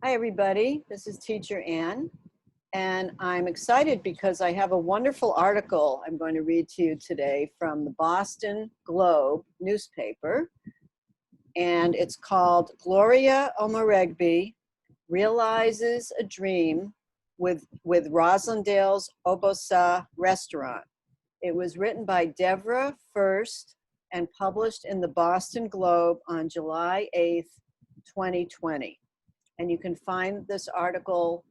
Hi, everybody. This is Teacher Ann, and I'm excited because I have a wonderful article I'm going to read to you today from the Boston Globe newspaper, and it's called Gloria Omoregbee Realizes a Dream with Roslindale's Obosa Restaurant. It was written by Devra First and published in the Boston Globe on July 8th, 2020. And you can find this article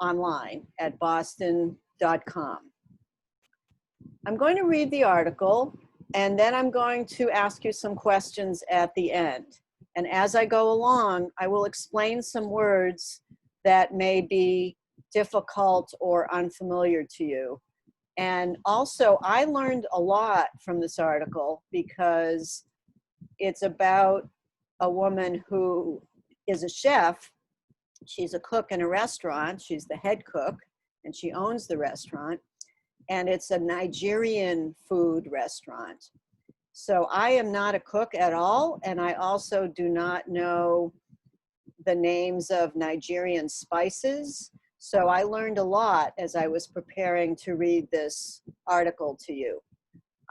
online at boston.com. I'm going to read the article, and then I'm going to ask you some questions at the end. And as I go along, I will explain some words that may be difficult or unfamiliar to you. And also, I learned a lot from this article because it's about a woman who is a chef. She's a cook in a restaurant. She's the head cook, and she owns the restaurant. And it's a Nigerian food restaurant. So I am not a cook at all, and I also do not know the names of Nigerian spices. So I learned a lot as I was preparing to read this article to you.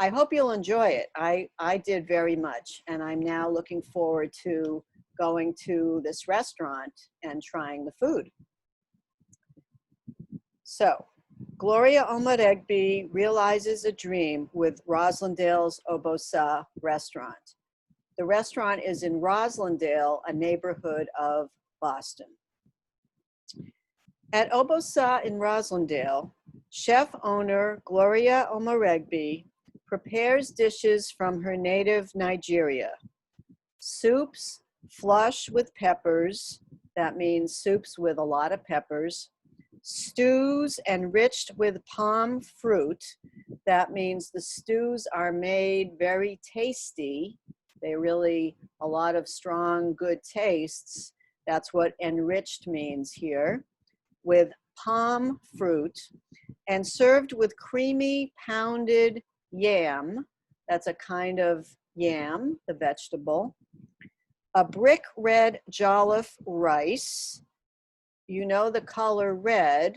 I hope you'll enjoy it. I did very much, and I'm now looking forward to going to this restaurant and trying the food. So, Gloria Omoregbee realizes a dream with Roslindale's Obosa restaurant. The restaurant is in Roslindale, a neighborhood of Boston. At Obosa in Roslindale, chef owner Gloria Omoregbee prepares dishes from her native Nigeria. Soups, flush with peppers, that means soups with a lot of peppers. Stews enriched with palm fruit, that means the stews are made very tasty. They really, a lot of strong, good tastes. That's what enriched means here, with palm fruit, and served with creamy pounded yam. That's a kind of yam, the vegetable. A brick red jollof rice. You know the color red,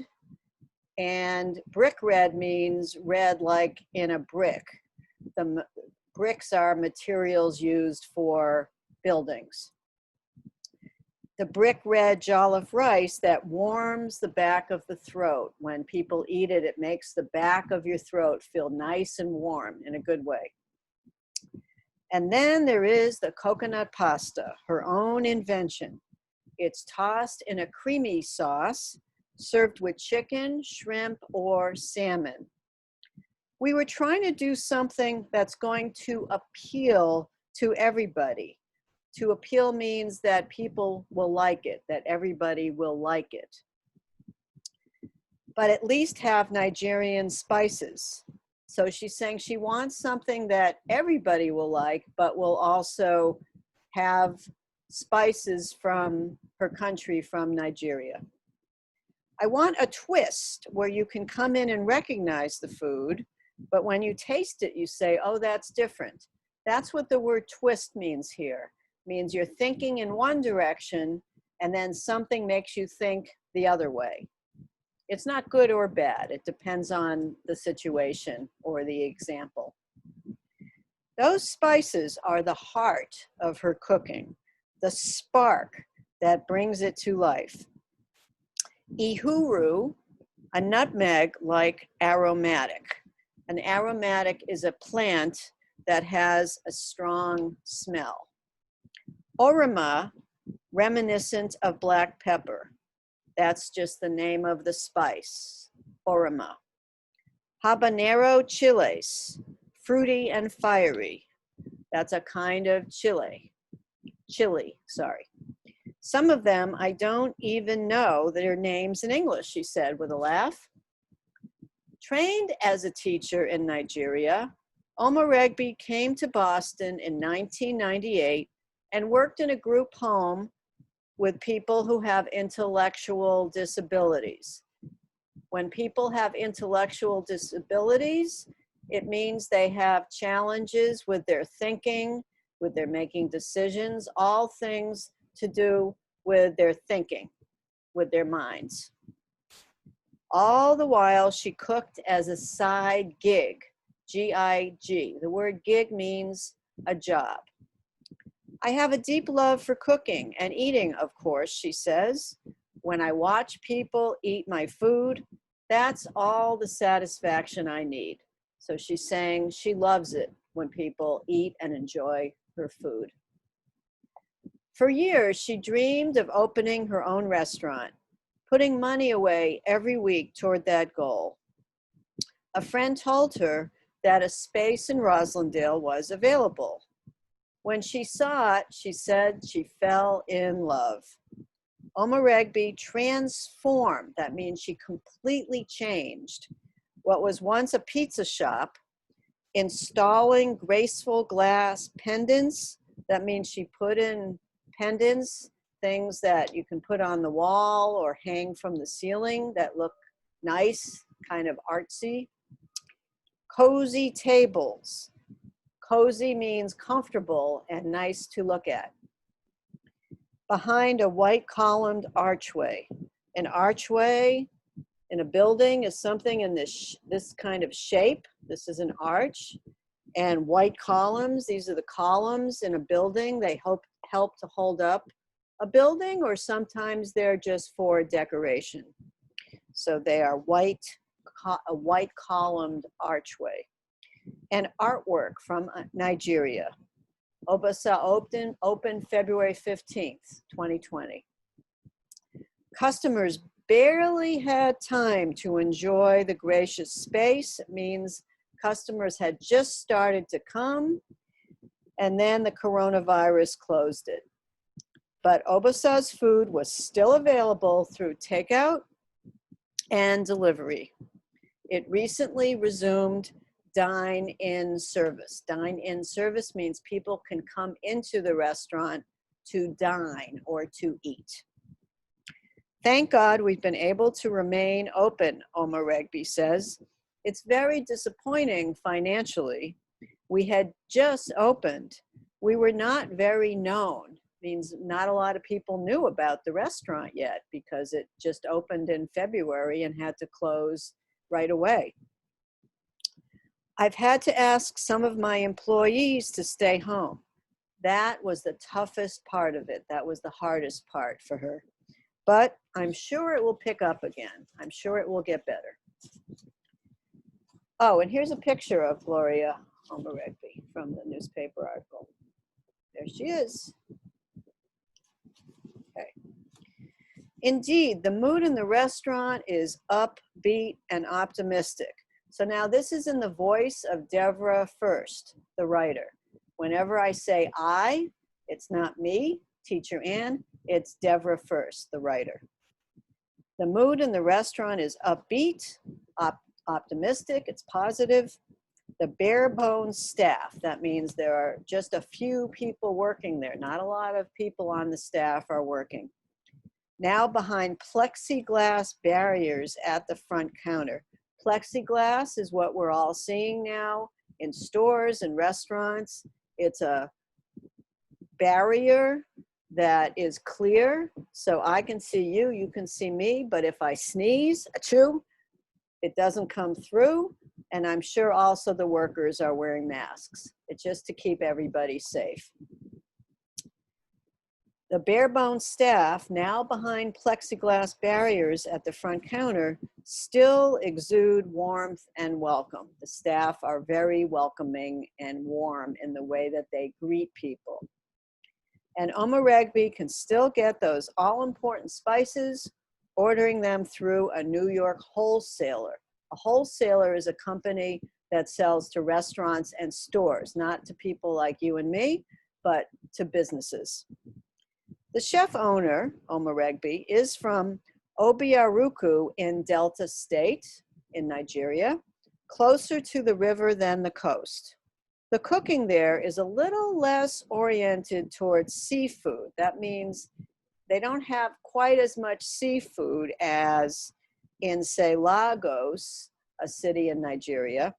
and brick red means red like in a brick. The bricks are materials used for buildings. The brick red jollof rice that warms the back of the throat. When people eat it, it makes the back of your throat feel nice and warm in a good way. And then there is the coconut pasta, her own invention. It's tossed in a creamy sauce, served with chicken, shrimp, or salmon. We were trying to do something that's going to appeal to everybody. To appeal means that people will like it, that everybody will like it. But at least have Nigerian spices. So she's saying she wants something that everybody will like, but will also have spices from her country, from Nigeria. I want a twist where you can come in and recognize the food, but when you taste it, you say, oh, that's different. That's what the word twist means here. It means you're thinking in one direction, and then something makes you think the other way. It's not good or bad. It depends on the situation or the example. Those spices are the heart of her cooking, the spark that brings it to life. Ihuru, a nutmeg-like aromatic. An aromatic is a plant that has a strong smell. Orima, reminiscent of black pepper. That's just the name of the spice, orima. Habanero chiles, fruity and fiery. That's a kind of chili. Some of them I don't even know their names in English, she said with a laugh. Trained as a teacher in Nigeria, Omoregbee came to Boston in 1998 and worked in a group home with people who have intellectual disabilities. When people have intellectual disabilities, it means they have challenges with their thinking, with their making decisions, all things to do with their thinking. with their minds. All the while, she cooked as a side gig, G-I-G. The word gig means a job. I have a deep love for cooking and eating, of course, she says. When I watch people eat my food, that's all the satisfaction I need. So she's saying she loves it when people eat and enjoy her food. For years, she dreamed of opening her own restaurant, putting money away every week toward that goal. A friend told her that a space in Roslindale was available. When she saw it, she said she fell in love. Omoregbee transformed, that means she completely changed, what was once a pizza shop, installing graceful glass pendants. That means she put in pendants, things that you can put on the wall or hang from the ceiling that look nice, kind of artsy. Cozy tables. Cozy means comfortable and nice to look at. Behind a white columned archway. An archway in a building is something in this kind of shape. This is an arch. And white columns, these are the columns in a building. They help to hold up a building, or sometimes they're just for decoration. So they are a white columned archway. And artwork from Nigeria. Obosa opened February 15th, 2020. Customers barely had time to enjoy the gracious space. It means customers had just started to come, and then the coronavirus closed it. But Obosa's food was still available through takeout and delivery. It recently resumed dine-in service. Dine-in service means people can come into the restaurant to dine or to eat. Thank God we've been able to remain open, Omoregbee says. It's very disappointing financially. We had just opened. We were not very known. Means not a lot of people knew about the restaurant yet because it just opened in February and had to close right away. I've had to ask some of my employees to stay home. That was the toughest part of it. That was the hardest part for her. But I'm sure it will pick up again. I'm sure it will get better. Oh, and here's a picture of Gloria Omoregbee from the newspaper article. There she is. Okay. Indeed, the mood in the restaurant is upbeat and optimistic. So now this is in the voice of Devra First, the writer. Whenever I say I, it's not me, Teacher Ann, it's Devra First, the writer. The mood in the restaurant is upbeat, optimistic, it's positive. The bare bones staff, that means there are just a few people working there. Not a lot of people on the staff are working. Now behind plexiglass barriers at the front counter. Plexiglass is what we're all seeing now in stores and restaurants. It's a barrier that is clear, so I can see you, you can see me, but if I sneeze, achoo, it doesn't come through, and I'm sure also the workers are wearing masks. It's just to keep everybody safe. The bare-bones staff, now behind plexiglass barriers at the front counter, still exude warmth and welcome. The staff are very welcoming and warm in the way that they greet people. And Omoregbee can still get those all-important spices, ordering them through a New York wholesaler. A wholesaler is a company that sells to restaurants and stores, not to people like you and me, but to businesses. The chef owner, Omoregbee, is from Obiaruku in Delta State in Nigeria, closer to the river than the coast. The cooking there is a little less oriented towards seafood. That means they don't have quite as much seafood as in, say, Lagos, a city in Nigeria,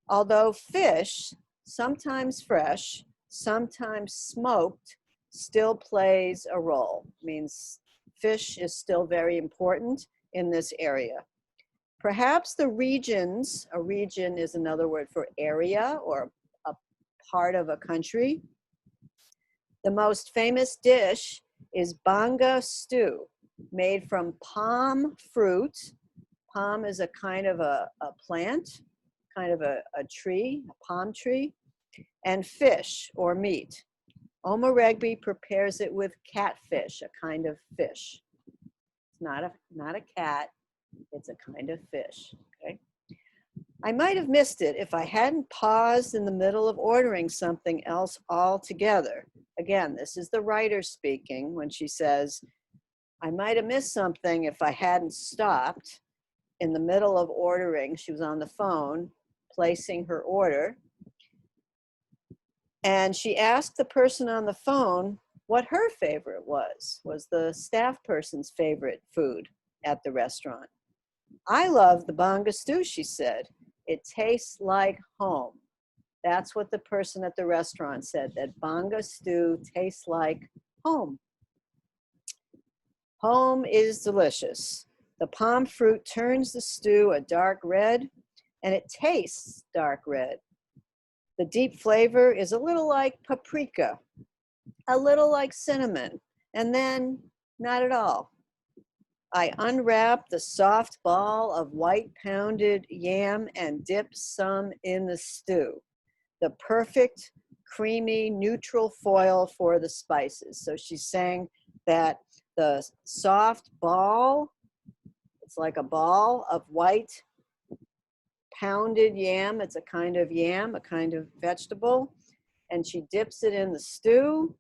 although fish, sometimes fresh, sometimes smoked, still plays a role. Means Fish is still very important in this area. Perhaps the regions, a region is another word for area or a part of a country. The most famous dish is banga stew, made from palm fruit. Palm is a kind of a plant, kind of a tree, a palm tree, and fish or meat. Omoregbee prepares it with catfish, a kind of fish. It's not a cat, it's a kind of fish, okay? I might have missed it if I hadn't paused in the middle of ordering something else altogether. Again, this is the writer speaking when she says, I might have missed something if I hadn't stopped in the middle of ordering. She was on the phone placing her order. And she asked the person on the phone what her favorite was the staff person's favorite food at the restaurant. I love the banga stew, she said. It tastes like home. That's what the person at the restaurant said, that banga stew tastes like home. Home is delicious. The palm fruit turns the stew a dark red, and it tastes dark red. The deep flavor is a little like paprika, a little like cinnamon, and then not at all. I unwrap the soft ball of white pounded yam and dip some in the stew. The perfect, creamy, neutral foil for the spices. So she's saying that the soft ball, it's like a ball of white pounded yam. It's a kind of yam, a kind of vegetable. And she dips it in the stew.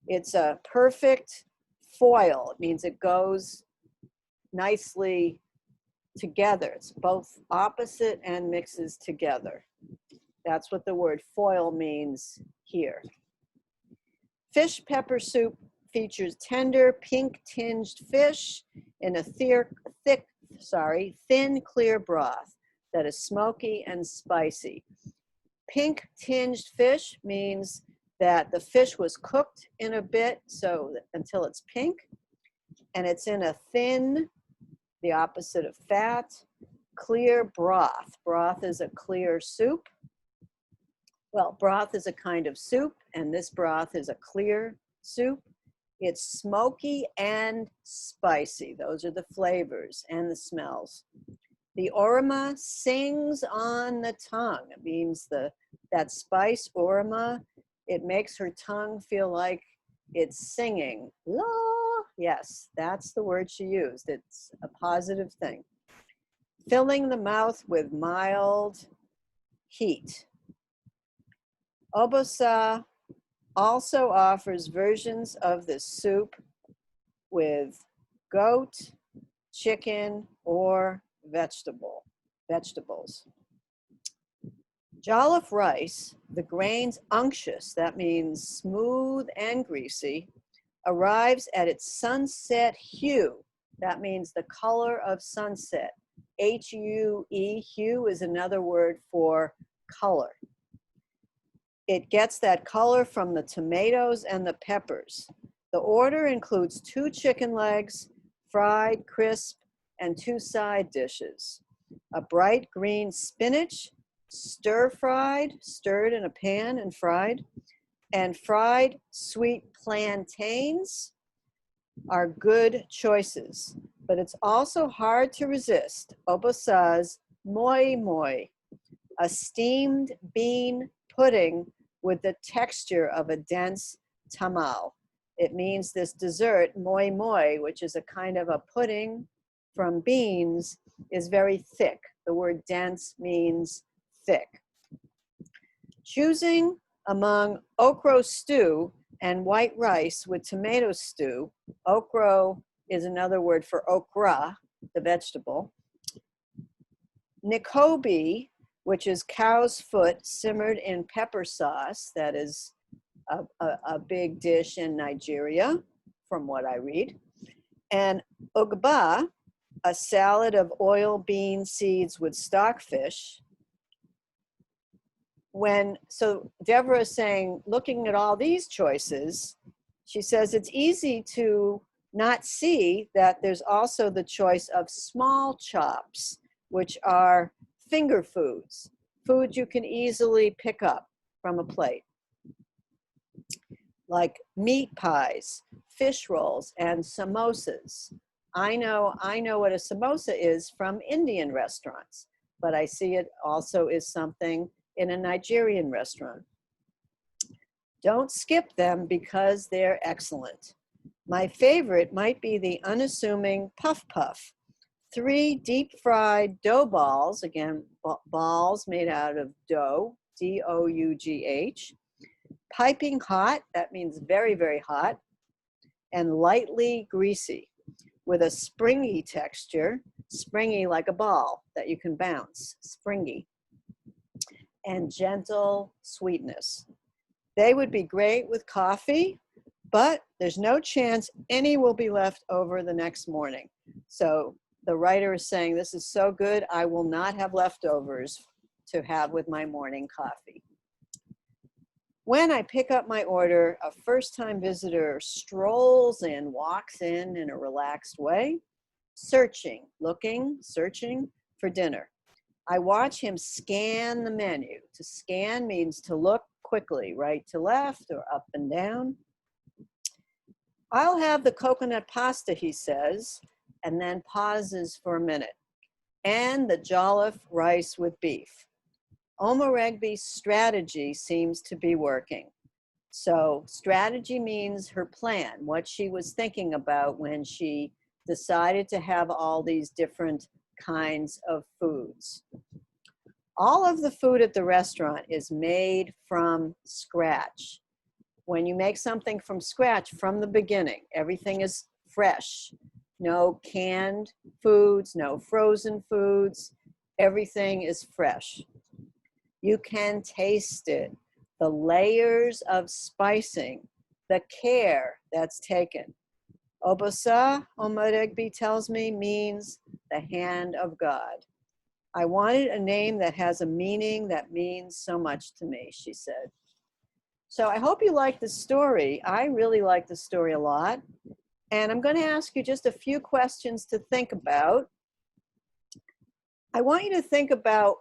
It's a perfect foil. It means it goes nicely together. It's both opposite and mixes together. That's what the word foil means here. Fish pepper soup features tender, pink-tinged fish in a thin, clear broth that is smoky and spicy. Pink-tinged fish means that the fish was cooked in a bit, so until it's pink, and it's in a thin, the opposite of fat, clear broth. Broth is a clear soup. Well, broth is a kind of soup, and this broth is a clear soup. It's smoky and spicy. Those are the flavors and the smells. The aroma sings on the tongue. It means that spice, aroma, it makes her tongue feel like it's singing. La, yes, that's the word she used. It's a positive thing. Filling the mouth with mild heat. Obosa also offers versions of this soup with goat, chicken, or vegetables. Jollof rice, the grains unctuous, that means smooth and greasy, arrives at its sunset hue. That means the color of sunset. H-U-E, hue is another word for color. It gets that color from the tomatoes and the peppers. The order includes 2 chicken legs, fried, crisp, and 2 side dishes. A bright green spinach, stir-fried, stirred in a pan and fried sweet plantains are good choices. But it's also hard to resist Obosa's moi moi, a steamed bean pudding with the texture of a dense tamal. It means this dessert, moi moi, which is a kind of a pudding from beans, is very thick. The word dense means thick. Choosing among okra stew and white rice with tomato stew, okra is another word for okra, the vegetable. Nikobi, which is cow's foot simmered in pepper sauce, that is a big dish in Nigeria, from what I read. And ugba, a salad of oil bean seeds with stockfish. So Devra is saying, looking at all these choices, she says it's easy to not see that there's also the choice of small chops, which are finger foods, foods you can easily pick up from a plate, like meat pies, fish rolls, and samosas. I know what a samosa is from Indian restaurants, but I see it also is something in a Nigerian restaurant. Don't skip them because they're excellent. My favorite might be the unassuming puff puff. 3 deep-fried dough balls, again, balls made out of dough, D-O-U-G-H, piping hot, that means very, very hot, and lightly greasy, with a springy texture, springy like a ball that you can bounce, springy, and gentle sweetness. They would be great with coffee, but there's no chance any will be left over the next morning. So the writer is saying, this is so good, I will not have leftovers to have with my morning coffee. When I pick up my order, a first-time visitor strolls in, walks in a relaxed way, searching for dinner. I watch him scan the menu. To scan means to look quickly, right to left or up and down. I'll have the coconut pasta, he says, and then pauses for a minute, and the jollof rice with beef. Omoregbee's strategy seems to be working. So strategy means her plan, what she was thinking about when she decided to have all these different kinds of foods. All of the food at the restaurant is made from scratch. When you make something from scratch from the beginning, everything is fresh. No canned foods, no frozen foods, everything is fresh. You can taste it, the layers of spicing, the care that's taken. Obosa, Omoregbee tells me, means the hand of God. I wanted a name that has a meaning that means so much to me, she said. So I hope you like the story. I really like the story a lot. And I'm going to ask you just a few questions to think about. I want you to think about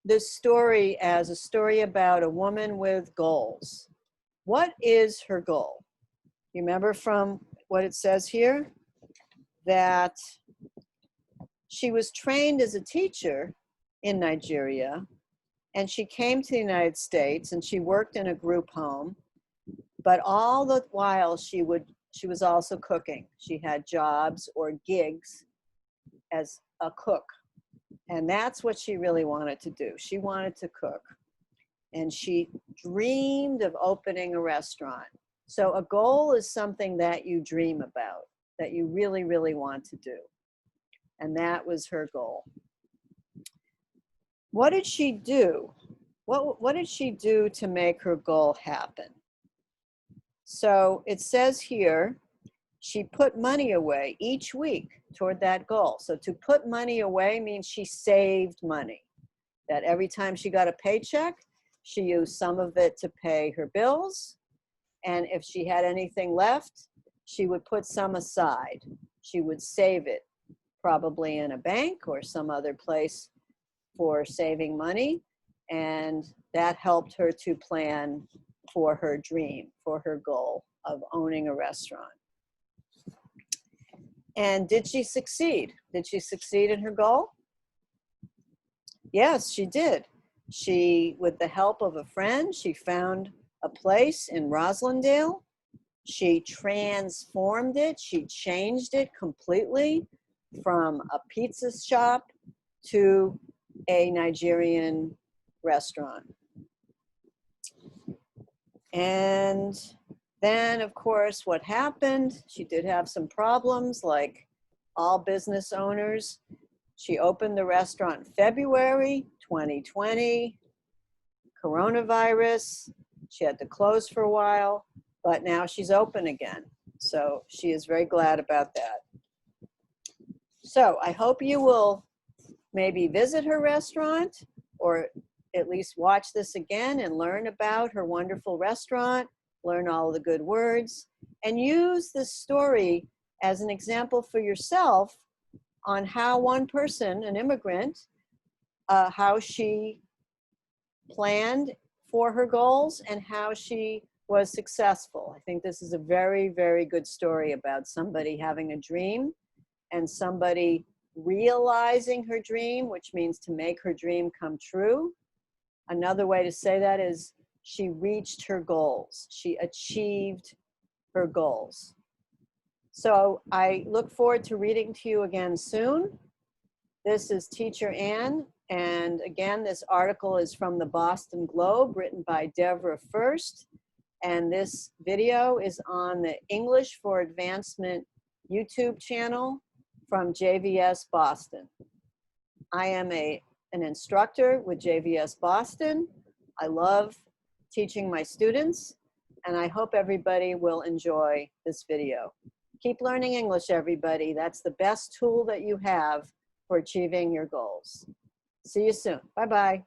this story as a story about a woman with goals. What is her goal? You remember from what it says here? That she was trained as a teacher in Nigeria, and she came to the United States and she worked in a group home, but all the while she was also cooking. She had jobs or gigs as a cook. And that's what she really wanted to do. She wanted to cook. And she dreamed of opening a restaurant. So a goal is something that you dream about, that you really, really want to do. And that was her goal. What did she do? What did she do to make her goal happen? So it says here, she put money away each week toward that goal. So to put money away means she saved money. That every time she got a paycheck, she used some of it to pay her bills. And if she had anything left, she would put some aside. She would save it, probably in a bank or some other place for saving money. And that helped her to plan for her dream, for her goal of owning a restaurant. And did she succeed? Did she succeed in her goal? Yes, she did. She, with the help of a friend, she found a place in Roslindale. She transformed it. She changed it completely from a pizza shop to a Nigerian restaurant. And then, of course, what happened? She did have some problems, like all business owners. She opened the restaurant in February 2020, coronavirus. She had to close for a while, but now she's open again. So she is very glad about that. So I hope you will maybe visit her restaurant, or at least watch this again and learn about her wonderful restaurant, learn all the good words, and use this story as an example for yourself on how one person, an immigrant, how she planned for her goals and how she was successful. I think this is a very, very good story about somebody having a dream and somebody realizing her dream, which means to make her dream come true. Another way to say that is she reached her goals. She achieved her goals. So I look forward to reading to you again soon. This is Teacher Ann, and again, this article is from the Boston Globe, written by Devra First, and this video is on the English for Advancement YouTube channel from JVS Boston. I am an instructor with JVS Boston. I love teaching my students, and I hope everybody will enjoy this video. Keep learning English, everybody. That's the best tool that you have for achieving your goals. See you soon. Bye-bye.